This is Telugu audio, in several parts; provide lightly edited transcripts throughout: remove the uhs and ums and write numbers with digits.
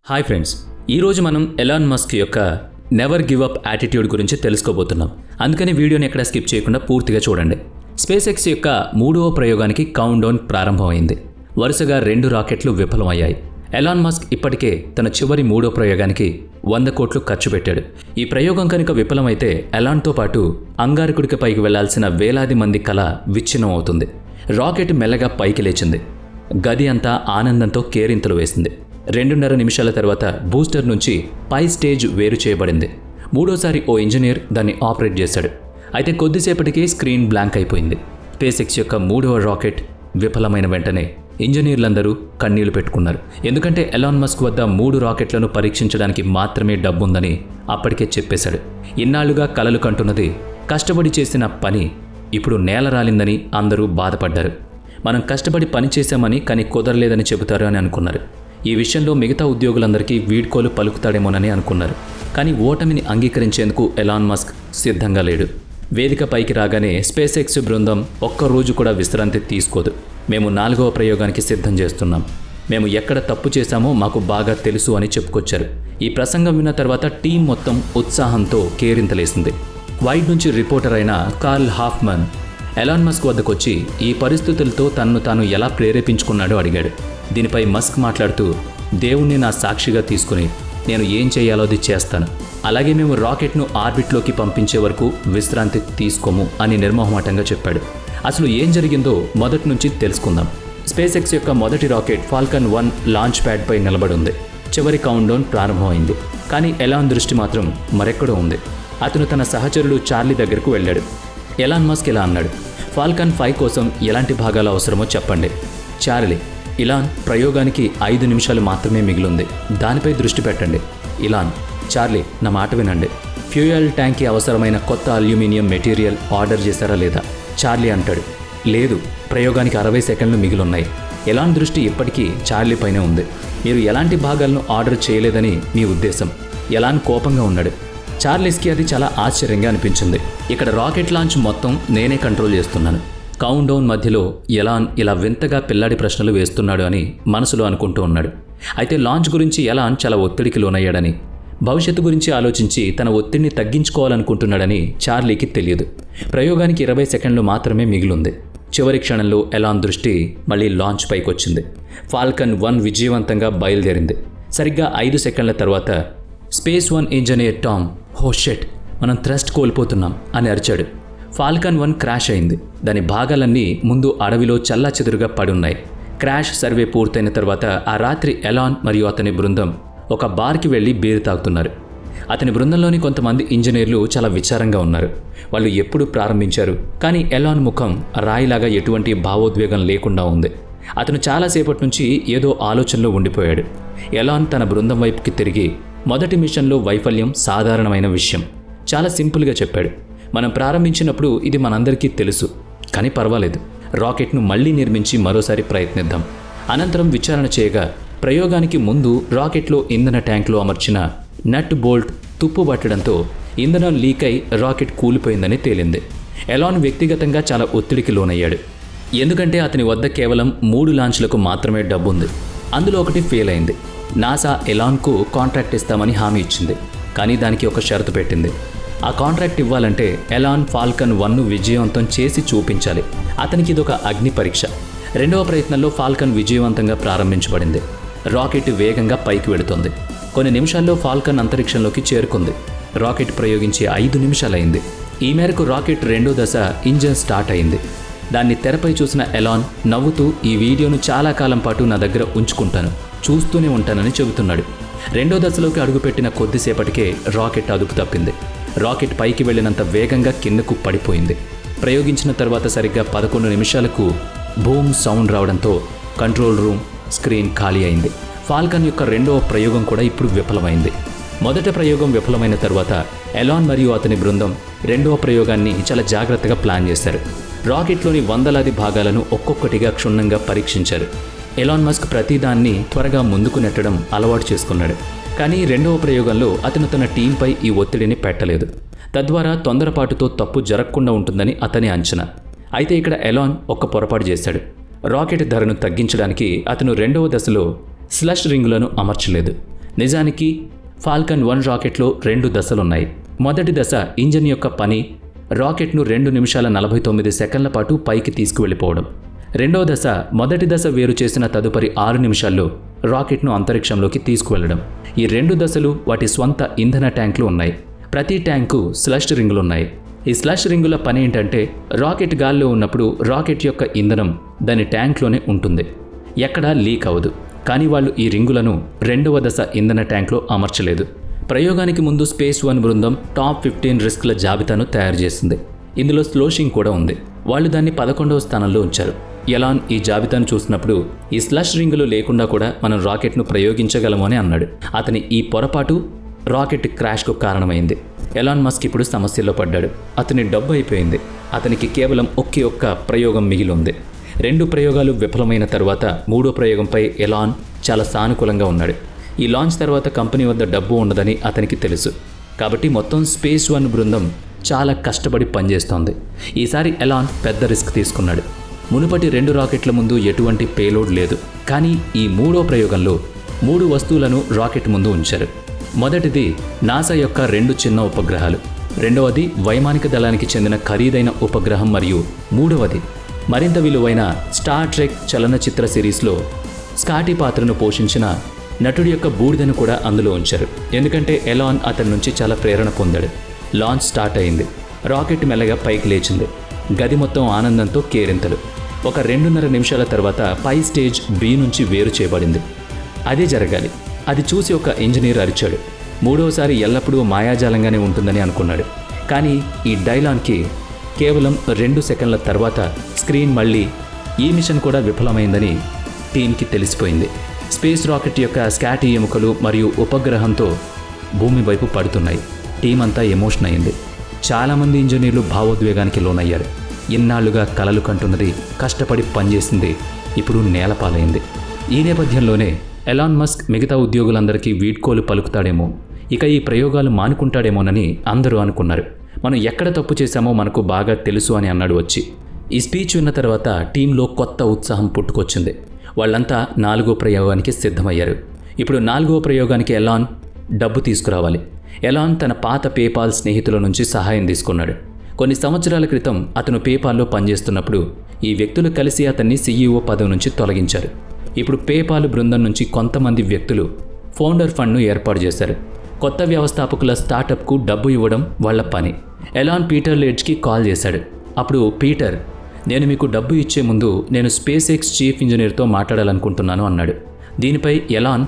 హాయ్ ఫ్రెండ్స్, ఈరోజు మనం ఎలాన్ మస్క్ యొక్క నెవర్ గివ్ అప్ యాటిట్యూడ్ గురించి తెలుసుకోబోతున్నాం. అందుకని వీడియోని ఎక్కడ స్కిప్ చేయకుండా పూర్తిగా చూడండి. స్పేస్ ఎక్స్ యొక్క 3వ ప్రయోగానికి కౌంట్ డౌన్ ప్రారంభమైంది. వరుసగా 2 రాకెట్లు విఫలమయ్యాయి. ఎలాన్ మస్క్ ఇప్పటికే తన చివరి 3వ ప్రయోగానికి 100 కోట్లు ఖర్చు పెట్టాడు. ఈ ప్రయోగం కనుక విఫలమైతే ఎలాన్తో పాటు అంగారకుడికి పైకి వెళ్లాల్సిన వేలాది మంది కల విచ్ఛిన్నం అవుతుంది. రాకెట్ మెల్లగా పైకి లేచింది. గది అంతా ఆనందంతో కేరింతలు వేసింది. 2.5 నిమిషాల తర్వాత బూస్టర్ నుంచి పై స్టేజ్ వేరు చేయబడింది. 3వసారి ఓ ఇంజనీర్ దాన్ని ఆపరేట్ చేశాడు. అయితే కొద్దిసేపటికి స్క్రీన్ బ్లాంక్ అయిపోయింది. స్పేస్ ఎక్స్ యొక్క 3వ రాకెట్ విఫలమైన వెంటనే ఇంజనీర్లందరూ కన్నీళ్లు పెట్టుకున్నారు. ఎందుకంటే ఎలాన్ మస్క్ వద్ద 3 రాకెట్లను పరీక్షించడానికి మాత్రమే డబ్బుందని అప్పటికే చెప్పేశాడు. ఇన్నాళ్లుగా కలలు కంటున్నది, కష్టపడి చేసిన పని ఇప్పుడు నేల రాలిందని అందరూ బాధపడ్డారు. మనం కష్టపడి పని చేశామని కానీ కుదరలేదని చెబుతారు అని అనుకున్నారు. ఈ విషయంలో మిగతా ఉద్యోగులందరికీ వీడ్కోలు పలుకుతాడేమోనని అనుకున్నారు. కానీ ఓటమిని అంగీకరించేందుకు ఎలాన్ మస్క్ సిద్ధంగా లేడు. వేదిక పైకి రాగానే స్పేస్ ఎక్స్ బృందం ఒక్కరోజు కూడా విశ్రాంతి తీసుకోదు. మేము 4వ ప్రయోగానికి సిద్ధం చేస్తున్నాం. మేము ఎక్కడ తప్పు చేశామో మాకు బాగా తెలుసు అని చెప్పుకొచ్చారు. ఈ ప్రసంగం విన్న తర్వాత టీం మొత్తం ఉత్సాహంతో కేరింతలేసింది. వైడ్ నుంచి రిపోర్టర్ అయిన కార్ల్ హాఫ్మన్ ఎలాన్ మస్క్ వద్దకొచ్చి ఈ పరిస్థితులతో తనను తాను ఎలా ప్రేరేపించుకున్నాడో అడిగాడు. దీనిపై మస్క్ మాట్లాడుతూ, దేవుణ్ణి నా సాక్షిగా తీసుకుని నేను ఏం చేయాలో అది చేస్తాను. అలాగే మేము రాకెట్ను ఆర్బిట్లోకి పంపించే వరకు విశ్రాంతి తీసుకోము అని నిర్మోహమాటంగా చెప్పాడు. అసలు ఏం జరిగిందో మొదటి నుంచి తెలుసుకుందాం. స్పేస్ ఎక్స్ యొక్క మొదటి రాకెట్ ఫాల్కన్ 1 లాంచ్ ప్యాడ్పై నిలబడింది. చివరి కౌంట్ డౌన్ ప్రారంభమైంది. కానీ ఎలాన్ దృష్టి మాత్రం మరెక్కడో ఉంది. అతను తన సహచరుడు చార్లీ దగ్గరకు వెళ్ళాడు. ఎలాన్ మస్క్ ఇలా అన్నాడు, ఫాల్కన్ 5 కోసం ఎలాంటి భాగాలు అవసరమో చెప్పండి. చార్లీ, ఇలాన్, ప్రయోగానికి 5 నిమిషాలు మాత్రమే మిగిలింది, దానిపై దృష్టి పెట్టండి. ఇలాన్, చార్లీ, నా మాట వినండి. ఫ్యూయల్ ట్యాంక్కి అవసరమైన కొత్త అల్యూమినియం మెటీరియల్ ఆర్డర్ చేశారా లేదా? చార్లీ అంటాడు, లేదు, ప్రయోగానికి 60 సెకండ్లు మిగిలిన్నాయి. ఎలాన్ దృష్టి ఇప్పటికీ చార్లీ పైనే ఉంది. మీరు ఎలాంటి భాగాలను ఆర్డర్ చేయలేదని మీ ఉద్దేశం? ఎలాన్ కోపంగా ఉన్నాడు. చార్లీస్కి అది చాలా ఆశ్చర్యంగా అనిపించింది. ఇక్కడ రాకెట్ లాంచ్ మొత్తం నేనే కంట్రోల్ చేస్తున్నాను. కౌంట్ డౌన్ మధ్యలో ఎలాన్ ఇలా వింతగా పిల్లాడి ప్రశ్నలు వేస్తున్నాడు అని మనసులో అనుకుంటూ ఉన్నాడు. అయితే లాంచ్ గురించి ఎలాన్ చాలా ఒత్తిడికి లోనయ్యాడని, భవిష్యత్తు గురించి ఆలోచించి తన ఒత్తిడిని తగ్గించుకోవాలనుకుంటున్నాడని చార్లీకి తెలియదు. ప్రయోగానికి 20 సెకండ్లు మాత్రమే మిగిలింది. చివరి క్షణంలో ఎలాన్ దృష్టి మళ్ళీ లాంచ్ పైకి వచ్చింది. ఫాల్కన్ 1 విజయవంతంగా బయలుదేరింది. సరిగ్గా 5 సెకండ్ల తర్వాత స్పేస్ 1 ఇంజనీర్ టామ్, హో షిట్, మనం థ్రస్ట్ కోల్పోతున్నాం అని అరిచాడు. ఫాల్కన్ 1 క్రాష్ అయింది. దాని భాగాలన్నీ ముందు అడవిలో చల్లాచెదురుగా పడున్నాయి. క్రాష్ సర్వే పూర్తయిన తర్వాత ఆ రాత్రి ఎలాన్ మరియు అతని బృందం ఒక బార్కి వెళ్ళి బీరు తాగుతున్నారు. అతని బృందంలోని కొంతమంది ఇంజనీర్లు చాలా విచారంగా ఉన్నారు. వాళ్ళు ఎప్పుడు ప్రారంభించారు, కానీ ఎలాన్ ముఖం రాయిలాగా ఎటువంటి భావోద్వేగం లేకుండా ఉంది. అతను చాలాసేపటి నుంచి ఏదో ఆలోచనలో ఉండిపోయాడు. ఎలాన్ తన బృందం వైపుకి తిరిగి, మొదటి మిషన్లో వైఫల్యం సాధారణమైన విషయం, చాలా సింపుల్గా చెప్పాడు. మనం ప్రారంభించినప్పుడు ఇది మనందరికీ తెలుసు, కానీ పర్వాలేదు, రాకెట్ను మళ్లీ నిర్మించి మరోసారి ప్రయత్నిద్దాం. అనంతరం విచారణ చేయగా ప్రయోగానికి ముందు రాకెట్లో ఇంధన ట్యాంక్లో అమర్చిన నట్ బోల్ట్ తుప్పు పట్టడంతో ఇంధనం లీక్ అయి రాకెట్ కూలిపోయిందని తేలింది. ఎలాన్ వ్యక్తిగతంగా చాలా ఒత్తిడికి లోనయ్యాడు. ఎందుకంటే అతని వద్ద కేవలం 3 లాంచ్లకు మాత్రమే డబ్బుంది. అందులో ఒకటి ఫెయిల్ అయింది. నాసా ఎలాన్కు కాంట్రాక్ట్ ఇస్తామని హామీ ఇచ్చింది, కానీ దానికి ఒక షరతు పెట్టింది. ఆ కాంట్రాక్ట్ ఇవ్వాలంటే ఎలాన్ ఫాల్కన్ 1ను విజయవంతం చేసి చూపించాలి. అతనికి ఇదొక అగ్ని పరీక్ష. 2వ ప్రయత్నంలో ఫాల్కన్ విజయవంతంగా ప్రారంభించబడింది. రాకెట్ వేగంగా పైకి వెళుతోంది. కొన్ని నిమిషాల్లో ఫాల్కన్ అంతరిక్షంలోకి చేరుకుంది. రాకెట్ ప్రయోగించి 5 నిమిషాలైంది. ఈ మేరకు రాకెట్ 2వ దశ ఇంజన్ స్టార్ట్ అయింది. దాన్ని తెరపై చూసిన ఎలాన్ నవ్వుతూ, ఈ వీడియోను చాలా కాలం పాటు నా దగ్గర ఉంచుకుంటాను, చూస్తూనే ఉంటానని చెబుతున్నాడు. 2వ దశలోకి అడుగుపెట్టిన కొద్దిసేపటికే రాకెట్ అదుపు తప్పింది. రాకెట్ పైకి వెళ్లినంత వేగంగా కిందకు పడిపోయింది. ప్రయోగించిన తర్వాత సరిగ్గా 11 నిమిషాలకు బూమ్ సౌండ్ రావడంతో కంట్రోల్ రూమ్ స్క్రీన్ ఖాళీ అయింది. ఫాల్కన్ యొక్క 2వ ప్రయోగం కూడా ఇప్పుడు విఫలమైంది. మొదటి ప్రయోగం విఫలమైన తర్వాత ఎలాన్ మరియు అతని బృందం 2వ ప్రయోగాన్ని చాలా జాగ్రత్తగా ప్లాన్ చేశారు. రాకెట్లోని వందలాది భాగాలను ఒక్కొక్కటిగా క్షుణ్ణంగా పరీక్షించారు. ఎలాన్ మస్క్ ప్రతిదాన్ని త్వరగా ముందుకు నెట్టడం అలవాటు చేసుకున్నాడు. కానీ 2వ ప్రయోగంలో అతను తన టీంపై ఈ ఒత్తిడిని పెట్టలేదు. తద్వారా తొందరపాటుతో తప్పు జరగకుండా ఉంటుందని అతని అంచనా. అయితే ఇక్కడ ఎలాన్ ఒక్క పొరపాటు చేశాడు. రాకెట్ ధరను తగ్గించడానికి అతను 2వ దశలో స్లష్ రింగులను అమర్చలేదు. నిజానికి ఫాల్కన్ 1 రాకెట్లో 2 దశలున్నాయి. మొదటి దశ ఇంజిన్ యొక్క పని రాకెట్ను 2 నిమిషాల 49 సెకండ్ల పాటు పైకి తీసుకువెళ్ళిపోవడం. రెండవ దశ మొదటి దశ వేరు చేసిన తదుపరి 6 నిమిషాల్లో రాకెట్ను అంతరిక్షంలోకి తీసుకువెళ్లడం. ఈ 2 దశలు వాటి స్వంత ఇంధన ట్యాంకులు ఉన్నాయి. ప్రతి ట్యాంకు స్లష్ రింగులున్నాయి. ఈ స్లష్ రింగుల పని ఏంటంటే రాకెట్ గాల్లో ఉన్నప్పుడు రాకెట్ యొక్క ఇంధనం దాని ట్యాంక్లోనే ఉంటుంది, ఎక్కడా లీక్ అవ్వదు. కానీ వాళ్ళు ఈ రింగులను 2వ దశ ఇంధన ట్యాంక్లో అమర్చలేదు. ప్రయోగానికి ముందు స్పేస్ 1 బృందం టాప్ 15 రిస్క్ల జాబితాను తయారు చేసింది. ఇందులో స్లోషింగ్ కూడా ఉంది. వాళ్ళు దాన్ని 11వ స్థానంలో ఉంచారు. ఎలాన్ ఈ జాబితాను చూసినప్పుడు ఈ స్లష్ రింగులు లేకుండా కూడా మనం రాకెట్ను ప్రయోగించగలము అని అన్నాడు. అతని ఈ పొరపాటు రాకెట్ క్రాష్కు కారణమైంది. ఎలాన్ మస్క్ ఇప్పుడు సమస్యల్లో పడ్డాడు. అతని డబ్బు అయిపోయింది. అతనికి కేవలం ఒక్క ప్రయోగం మిగిలి ఉంది. 2 ప్రయోగాలు విఫలమైన తర్వాత 3వ ప్రయోగంపై ఎలాన్ చాలా సానుకూలంగా ఉన్నాడు. ఈ లాంచ్ తర్వాత కంపెనీ వద్ద డబ్బు ఉండదని అతనికి తెలుసు. కాబట్టి మొత్తం స్పేస్ 1 బృందం చాలా కష్టపడి పనిచేస్తోంది. ఈసారి ఎలాన్ పెద్ద రిస్క్ తీసుకున్నాడు. మునుపటి 2 రాకెట్ల ముందు ఎటువంటి పేలోడ్ లేదు. కానీ ఈ 3వ ప్రయోగంలో 3 వస్తువులను రాకెట్ ముందు ఉంచారు. మొదటిది నాసా యొక్క 2 చిన్న ఉపగ్రహాలు, రెండవది వైమానిక దళానికి చెందిన ఖరీదైన ఉపగ్రహం మరియు మూడవది మరింత విలువైన స్టార్ ట్రెక్ చలనచిత్ర సిరీస్లో స్కాటీ పాత్రను పోషించిన నటుడి యొక్క బూడిదను కూడా అందులో ఉంచారు. ఎందుకంటే ఎలాన్ అతని నుంచి చాలా ప్రేరణ పొందాడు. లాంచ్ స్టార్ట్ అయింది. రాకెట్ మెల్లగా పైకి లేచింది. గది మొత్తం ఆనందంతో కేరింతలు. ఒక 2.5 నిమిషాల తర్వాత పై స్టేజ్ బి నుంచి వేరు చేయబడింది. అదే జరగాలి. అది చూసి ఒక ఇంజనీర్ అరిచాడు. 3వసారి ఎల్లప్పుడూ మాయాజాలంగానే ఉంటుందని అనుకున్నాడు. కానీ ఈ డైలాన్కి కేవలం 2 సెకండ్ల తర్వాత స్క్రీన్ మళ్ళీ ఈ మిషన్ కూడా విఫలమైందని టీంకి తెలిసిపోయింది. స్పేస్ రాకెట్ యొక్క స్కాటీ ఎముకలు మరియు ఉపగ్రహంతో భూమి వైపు పడుతున్నాయి. టీం అంతా ఎమోషన్ అయింది. చాలామంది ఇంజనీర్లు భావోద్వేగానికి లోనయ్యారు. ఇన్నాళ్లుగా కలలు కంటున్నది, కష్టపడి పనిచేసింది ఇప్పుడు నేలపాలైంది. ఈ నేపథ్యంలోనే ఎలాన్ మస్క్ మిగతా ఉద్యోగులందరికీ వీడ్కోలు పలుకుతాడేమో, ఇక ఈ ప్రయోగాలు మానుకుంటాడేమోనని అందరూ అనుకున్నారు. మనం ఎక్కడ తప్పు చేశామో మనకు బాగా తెలుసు అని అన్నాడు వచ్చి. ఈ స్పీచ్ విన్న తర్వాత టీంలో కొత్త ఉత్సాహం పుట్టుకొచ్చింది. వాళ్ళంతా 4వ ప్రయోగానికి సిద్ధమయ్యారు. ఇప్పుడు 4వ ప్రయోగానికి ఎలాన్ డబ్బు తీసుకురావాలి. ఎలాన్ తన పాత పేపాల్ స్నేహితుల నుంచి సహాయం తీసుకున్నాడు. కొన్ని సంవత్సరాల క్రితం అతను పేపాల్లో పనిచేస్తున్నప్పుడు ఈ వ్యక్తులు కలిసి అతన్ని CEO పదవి నుంచి తొలగించారు. ఇప్పుడు పేపాల్ బృందం నుంచి కొంతమంది వ్యక్తులు ఫౌండర్ ఫండ్ను ఏర్పాటు చేశారు. కొత్త వ్యవస్థాపకుల స్టార్టప్కు డబ్బు ఇవ్వడం వాళ్ళ పని. ఎలాన్ పీటర్ లేడ్జ్కి కాల్ చేశాడు. అప్పుడు పీటర్, నేను మీకు డబ్బు ఇచ్చే ముందు నేను స్పేస్ ఎక్స్ చీఫ్ ఇంజనీర్తో మాట్లాడాలనుకుంటున్నాను అన్నాడు. దీనిపై ఎలాన్,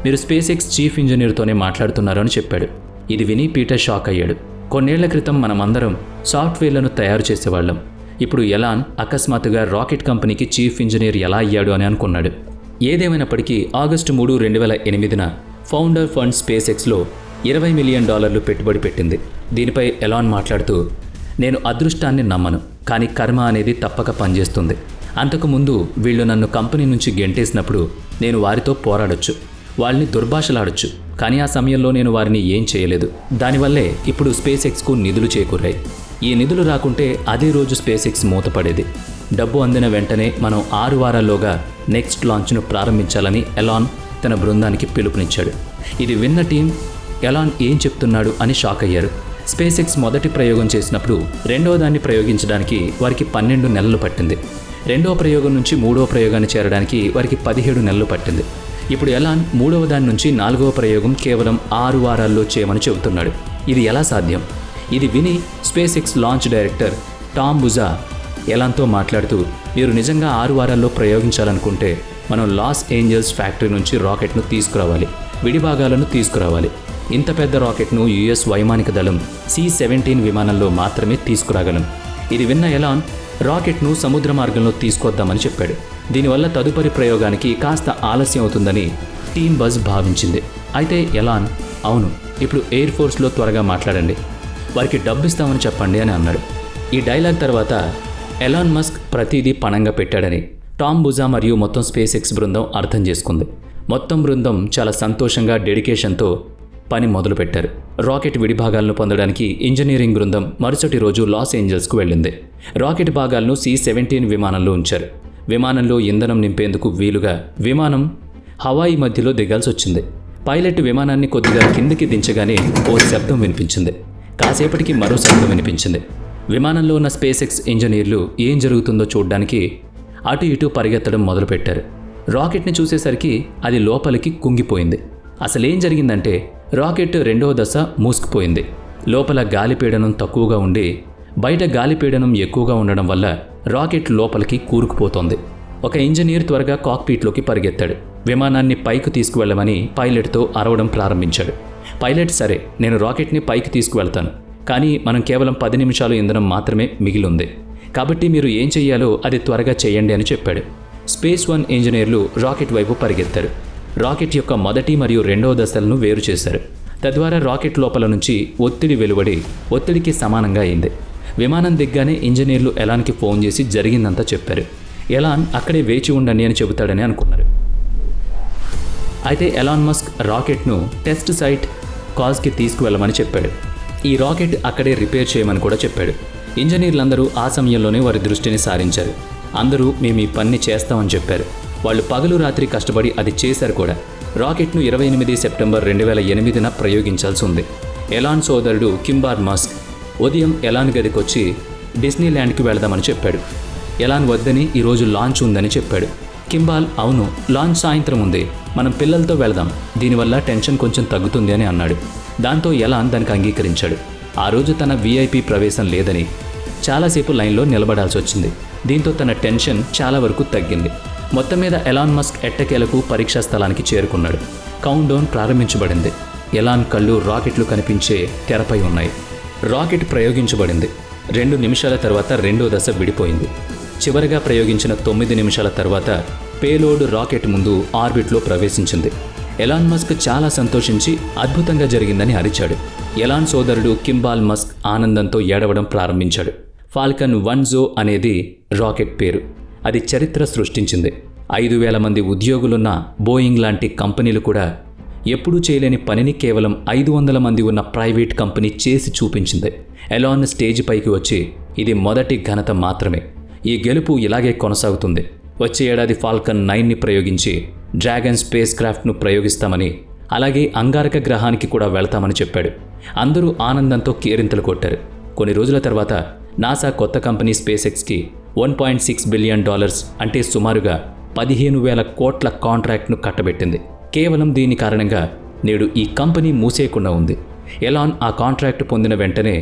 మీరు స్పేస్ ఎక్స్ చీఫ్ ఇంజనీర్తోనే మాట్లాడుతున్నారు అని చెప్పాడు. ఇది విని పీటర్ షాక్ అయ్యాడు. కొన్నేళ్ల క్రితం మనమందరం సాఫ్ట్వేర్లను తయారు చేసేవాళ్ళం. ఇప్పుడు ఎలాన్ అకస్మాత్తుగా రాకెట్ కంపెనీకి చీఫ్ ఇంజనీర్ ఎలా అయ్యాడు అని అనుకున్నాడు. ఏదేమైనప్పటికీ ఆగస్టు 3, 2008న ఫౌండర్ ఫండ్ స్పేస్ ఎక్స్లో $20 మిలియన్ పెట్టుబడి పెట్టింది. దీనిపై ఎలాన్ మాట్లాడుతూ, నేను అదృష్టాన్ని నమ్మను, కానీ కర్మ అనేది తప్పక పనిచేస్తుంది. అంతకుముందు వీళ్ళు నన్ను కంపెనీ నుంచి గెంటేసినప్పుడు నేను వారితో పోరాడొచ్చు, వాళ్ళని దుర్భాషలాడొచ్చు, కానీ ఆ సమయంలో నేను వారిని ఏం చేయలేదు. దానివల్లే ఇప్పుడు స్పేస్ ఎక్స్కు నిధులు చేకూరాయి. ఈ నిధులు రాకుంటే అదే రోజు స్పేస్ ఎక్స్ మూతపడేది. డబ్బు అందిన వెంటనే మనం 6 వారాల్లోగా నెక్స్ట్ లాంచ్ను ప్రారంభించాలని ఎలాన్ తన బృందానికి పిలుపునిచ్చాడు. ఇది విన్న టీం ఎలాన్ ఏం చెప్తున్నాడు అని షాక్ అయ్యారు. స్పేస్ ఎక్స్ మొదటి ప్రయోగం చేసినప్పుడు 2వ దాన్ని ప్రయోగించడానికి వారికి 12 నెలలు పట్టింది. 2వ ప్రయోగం నుంచి 3వ ప్రయోగాన్ని చేరడానికి వారికి 17 నెలలు పట్టింది. ఇప్పుడు ఎలాన్ 3వ దాని నుంచి 4వ ప్రయోగం కేవలం 6 వారాల్లో చేయమని చెబుతున్నాడు. ఇది ఎలా సాధ్యం? ఇది విని SpaceX launch director Tom బుజా ఎలాన్తో మాట్లాడుతూ, మీరు నిజంగా 6 వారాల్లో ప్రయోగించాలనుకుంటే మనం లాస్ ఏంజల్స్ ఫ్యాక్టరీ నుంచి రాకెట్ను తీసుకురావాలి, విడిభాగాలను తీసుకురావాలి. ఇంత పెద్ద రాకెట్ను US వైమానిక దళం C-17 విమానంలో మాత్రమే తీసుకురాగలం. ఇది విన్న ఎలాన్ రాకెట్ను సముద్ర మార్గంలో తీసుకొద్దామని చెప్పాడు. దీనివల్ల తదుపరి ప్రయోగానికి కాస్త ఆలస్యం అవుతుందని టీమ్ బజ్ భావించింది. అయితే ఎలాన్, అవును, ఇప్పుడు ఎయిర్ ఫోర్స్లో త్వరగా మాట్లాడండి, వారికి డబ్బు ఇస్తామని చెప్పండి అని అన్నాడు. ఈ డైలాగ్ తర్వాత ఎలాన్ మస్క్ ప్రతిదీ పణంగా పెట్టాడని టామ్ బుజా మరియు మొత్తం స్పేస్ ఎక్స్ బృందం అర్థం చేసుకుంది. మొత్తం బృందం చాలా సంతోషంగా డెడికేషన్తో పని మొదలుపెట్టారు. రాకెట్ విడిభాగాలను పొందడానికి ఇంజనీరింగ్ బృందం మరుసటి రోజు లాస్ ఏంజల్స్కు వెళ్ళింది. రాకెట్ భాగాలను C-17 విమానంలో ఉంచారు. విమానంలో ఇంధనం నింపేందుకు వీలుగా విమానం హవాయి మధ్యలో దిగాల్సి వచ్చింది. పైలట్ విమానాన్ని కొద్దిగా కిందకి దించగానే ఓ శబ్దం వినిపించింది. కాసేపటికి మరో శబ్దం వినిపించింది. విమానంలో ఉన్న స్పేస్ ఎక్స్ ఇంజనీర్లు ఏం జరుగుతుందో చూడ్డానికి అటు ఇటు పరిగెత్తడం మొదలుపెట్టారు. రాకెట్ని చూసేసరికి అది లోపలికి కుంగిపోయింది. అసలేం జరిగిందంటే రాకెట్ రెండవ దశ మూసుకుపోయింది. లోపల గాలిపీడనం తక్కువగా ఉండి బయట గాలిపీడనం ఎక్కువగా ఉండడం వల్ల రాకెట్ లోపలికి కూరుకుపోతోంది. ఒక ఇంజనీర్ త్వరగా కాక్పీట్లోకి పరిగెత్తాడు. విమానాన్ని పైకి తీసుకువెళ్ళమని పైలట్తో అరవడం ప్రారంభించాడు. పైలట్, సరే, నేను రాకెట్ని పైకి తీసుకువెళ్తాను, కానీ మనం కేవలం 10 నిమిషాలు ఇంధనం మాత్రమే మిగిలింది, కాబట్టి మీరు ఏం చెయ్యాలో అది త్వరగా చేయండి అని చెప్పాడు. స్పేస్ వన్ ఇంజనీర్లు రాకెట్ వైపు పరిగెత్తారు. రాకెట్ యొక్క మొదటి మరియు రెండవ దశలను వేరు చేశారు. తద్వారా రాకెట్ లోపల నుంచి ఒత్తిడి వెలువడి ఒత్తిడికి సమానంగా అయింది. విమానం దిగ్గానే ఇంజనీర్లు ఎలాన్కి ఫోన్ చేసి జరిగిందంతా చెప్పారు. ఎలాన్ అక్కడే వేచి ఉండండి అని చెబుతాడని అనుకున్నారు. అయితే ఎలాన్ మస్క్ రాకెట్ను టెస్ట్ సైట్ కాజ్కి తీసుకువెళ్ళమని చెప్పాడు. ఈ రాకెట్ అక్కడే రిపేర్ చేయమని కూడా చెప్పాడు. ఇంజనీర్లందరూ ఆ సమయంలోనే వారి దృష్టిని సారించారు. అందరూ మేము ఈ పని చేస్తామని చెప్పారు. వాళ్ళు పగలు రాత్రి కష్టపడి అది చేశారు కూడా. రాకెట్ను 28 సెప్టెంబర్ 2008న ప్రయోగించాల్సి ఉంది. ఎలాన్ సోదరుడు కింబార్ మస్క్ ఉదయం ఎలాన్ గదికొచ్చి డిస్నీల్యాండ్కి వెళదామని చెప్పాడు. ఎలాన్ వద్దని ఈరోజు లాంచ్ ఉందని చెప్పాడు. కింబాల్, అవును, లాంచ్ సాయంత్రం ఉంది, మనం పిల్లలతో వెళదాం, దీనివల్ల టెన్షన్ కొంచెం తగ్గుతుంది అని అన్నాడు. దాంతో ఎలాన్ దానికి అంగీకరించాడు. ఆ రోజు తన VIP ప్రవేశం లేదని చాలాసేపు లైన్లో నిలబడాల్సి వచ్చింది. దీంతో తన టెన్షన్ చాలా వరకు తగ్గింది. మొత్తం మీద ఎలాన్ మస్క్ ఎట్టకేలకు పరీక్షా స్థలానికి చేరుకున్నాడు. కౌంట్ డౌన్ ప్రారంభించబడింది. ఎలాన్ కళ్ళు రాకెట్లు కనిపించే తెరపై ఉన్నాయి. రాకెట్ ప్రయోగించబడింది. 2 నిమిషాల తర్వాత రెండో దశ విడిపోయింది. చివరిగా ప్రయోగించిన 9 నిమిషాల తర్వాత పేలోడ్ రాకెట్ ముందు ఆర్బిట్లో ప్రవేశించింది. ఎలాన్ మస్క్ చాలా సంతోషించి అద్భుతంగా జరిగిందని అరిచాడు. ఎలాన్ సోదరుడు కింబాల్ మస్క్ ఆనందంతో ఏడవడం ప్రారంభించాడు. ఫాల్కన్ 1 అనేది రాకెట్ పేరు. అది చరిత్ర సృష్టించింది. 5,000 మంది ఉద్యోగులున్న బోయింగ్ లాంటి కంపెనీలు కూడా ఎప్పుడూ చేయలేని పనిని కేవలం 500 మంది ఉన్న ప్రైవేట్ కంపెనీ చేసి చూపించింది. ఎలాన్ స్టేజ్ పైకి వచ్చి, ఇది మొదటి ఘనత మాత్రమే, ఈ గెలుపు ఇలాగే కొనసాగుతుంది, వచ్చే ఏడాది ఫాల్కన్ 9ని ప్రయోగించి డ్రాగన్ స్పేస్ క్రాఫ్ట్ను ప్రయోగిస్తామని, అలాగే అంగారక గ్రహానికి కూడా వెళ్తామని చెప్పాడు. అందరూ ఆనందంతో కేరింతలు కొట్టారు. కొన్ని రోజుల తర్వాత నాసా కొత్త కంపెనీ స్పేస్ ఎక్స్కి $1.6 బిలియన్ అంటే సుమారుగా 15,000 కోట్ల కాంట్రాక్ట్ను కట్టబెట్టింది. కేవలం దీని కారణంగా నేడు ఈ కంపెనీ మూసేయకుండా ఉంది. ఎలాన్ ఆ కాంట్రాక్ట్ పొందిన వెంటనే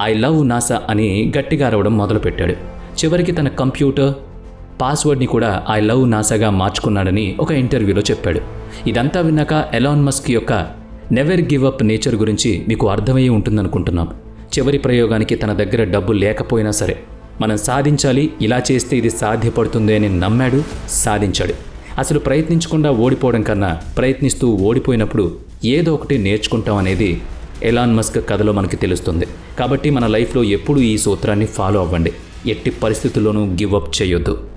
ఐ లవ్ నాసా అని గట్టిగా అరవడం మొదలుపెట్టాడు. చివరికి తన కంప్యూటర్ పాస్వర్డ్ని కూడా ఐ లవ్ నాసాగా మార్చుకున్నాడని ఒక ఇంటర్వ్యూలో చెప్పాడు. ఇదంతా విన్నాక ఎలాన్ మస్క్ యొక్క నెవర్ గివ్ అప్ నేచర్ గురించి మీకు అర్థమయ్యి ఉంటుందనుకుంటున్నాం. చివరి ప్రయోగానికి తన దగ్గర డబ్బు లేకపోయినా సరే మనం సాధించాలి, ఇలా చేస్తే ఇది సాధ్యపడుతుంది అని నమ్మాడు, సాధించాడు. అసలు ప్రయత్నించకుండా ఓడిపోవడం కన్నా ప్రయత్నిస్తూ ఓడిపోయినప్పుడు ఏదో ఒకటి నేర్చుకుంటాం అనేది ఎలాన్ మస్క్ కథలో మనకి తెలుస్తుంది. కాబట్టి మన లైఫ్లో ఎప్పుడూ ఈ సూత్రాన్ని ఫాలో అవ్వండి. ఎట్టి పరిస్థితుల్లోనూ గివ్ అప్ చేయొద్దు.